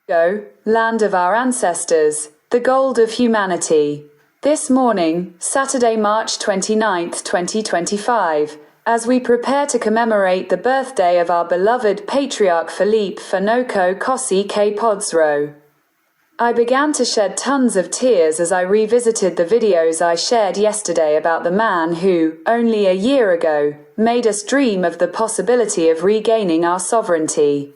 Togo, land of our ancestors, the gold of humanity. This morning, Saturday, March 29, 2025, as we prepare to commemorate the birthday of our beloved patriarch Philippe Fanoko Kossi KPODZRO, I began to shed tons of tears as I revisited the videos I shared yesterday about the man who, only a year ago, made us dream of the possibility of regaining our sovereignty.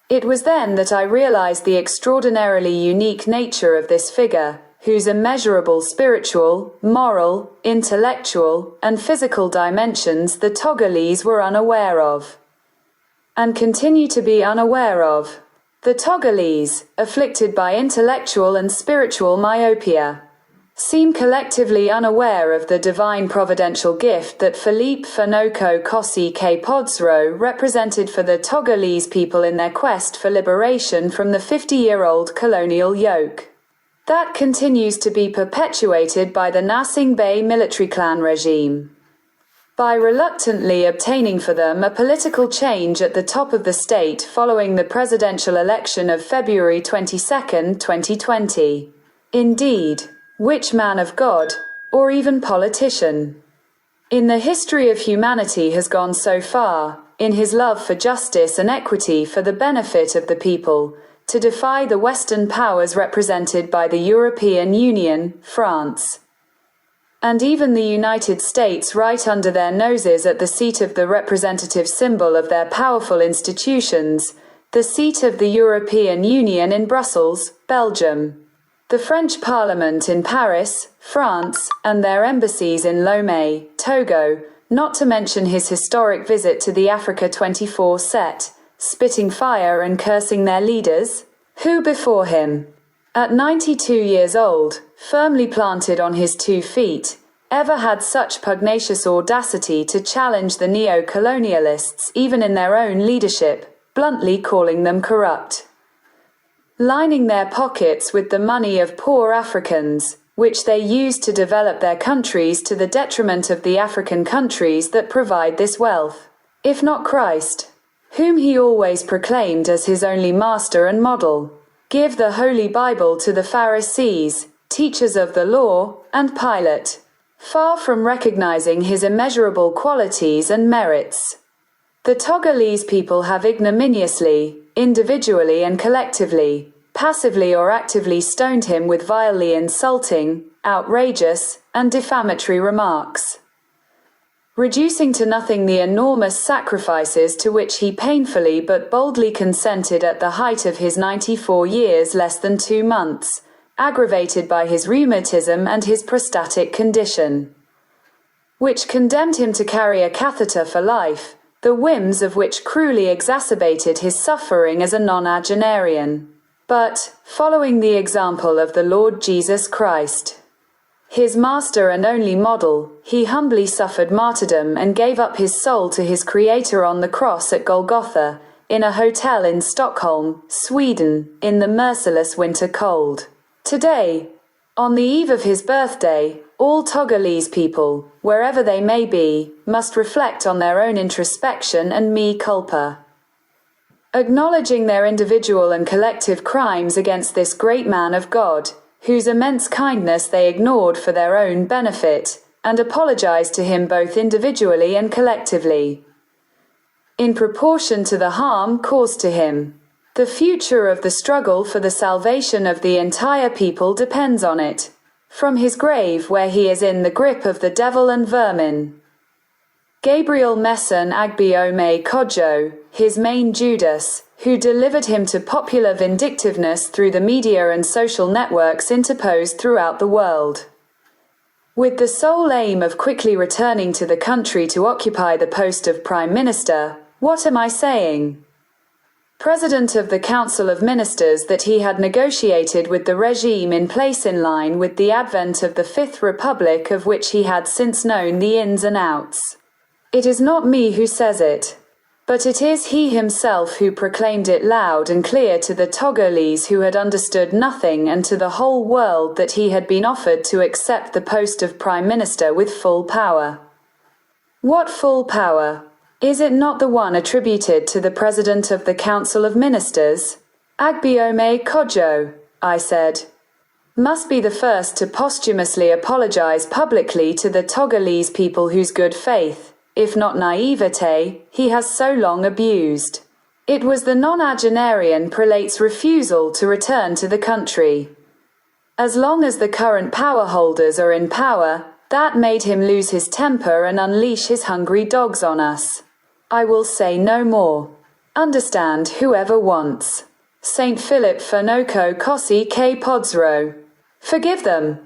It was then that I realized the extraordinarily unique nature of this figure, whose immeasurable spiritual, moral, intellectual, and physical dimensions the Togolese were unaware of, and continue to be unaware of. The Togolese, afflicted by intellectual and spiritual myopia, seem collectively unaware of the divine providential gift that Philippe Fanoko Kossi KPODZRO represented for the Togolese people in their quest for liberation from the 50-year-old colonial yoke that continues to be perpetuated by the Gnassingbé military clan regime, by reluctantly obtaining for them a political change at the top of the state following the presidential election of February 22, 2020. Indeed, which man of God, or even politician, in the history of humanity has gone so far, in his love for justice and equity for the benefit of the people, to defy the Western powers represented by the European Union, France, and even the United States right under their noses at the seat of the representative symbol of their powerful institutions, the seat of the European Union in Brussels, Belgium, the French Parliament in Paris, France, and their embassies in Lomé, Togo, not to mention his historic visit to the Africa 24 set, spitting fire and cursing their leaders, who before him, at 92 years old, firmly planted on his 2 feet, ever had such pugnacious audacity to challenge the neo-colonialists even in their own leadership, bluntly calling them corrupt, lining their pockets with the money of poor Africans, which they use to develop their countries to the detriment of the African countries that provide this wealth, if not Christ, whom he always proclaimed as his only master and model. Give the Holy Bible to the Pharisees, teachers of the law, and Pilate, far from recognizing his immeasurable qualities and merits. The Togolese people have ignominiously, individually and collectively, passively or actively stoned him with vilely insulting, outrageous, and defamatory remarks, reducing to nothing the enormous sacrifices to which he painfully but boldly consented at the height of his 94 years less than 2 months, aggravated by his rheumatism and his prostatic condition, which condemned him to carry a catheter for life, the whims of which cruelly exacerbated his suffering as a nonagenarian. But, following the example of the Lord Jesus Christ, his master and only model, he humbly suffered martyrdom and gave up his soul to his Creator on the cross at Golgotha, in a hotel in Stockholm, Sweden, in the merciless winter cold. Today, on the eve of his birthday, all Togolese people, wherever they may be, must reflect on their own introspection and mea culpa, acknowledging their individual and collective crimes against this great man of God, whose immense kindness they ignored for their own benefit, and apologize to him both individually and collectively, in proportion to the harm caused to him. The future of the struggle for the salvation of the entire people depends on it, from his grave where he is in the grip of the devil and vermin. Gabriel Messon Agbiome Kodjo, his main Judas, who delivered him to popular vindictiveness through the media and social networks interposed throughout the world, with the sole aim of quickly returning to the country to occupy the post of Prime Minister. What am I saying? President of the Council of Ministers that he had negotiated with the regime in place in line with the advent of the Fifth Republic, of which he had since known the ins and outs. It is not me who says it, but it is he himself who proclaimed it loud and clear to the Togolese who had understood nothing and to the whole world that he had been offered to accept the post of Prime Minister with full power. What full power? Is it not the one attributed to the President of the Council of Ministers? Agbiome Kojo, I said. Must be the first to posthumously apologize publicly to the Togolese people whose good faith, if not naivete, he has so long abused. It was the nonagenarian prelate's refusal to return to the country. As long as the current power holders are in power, that made him lose his temper and unleash his hungry dogs on us. I will say no more. Understand whoever wants. Saint Philippe Fanoko Kossi KPODZRO. Forgive them.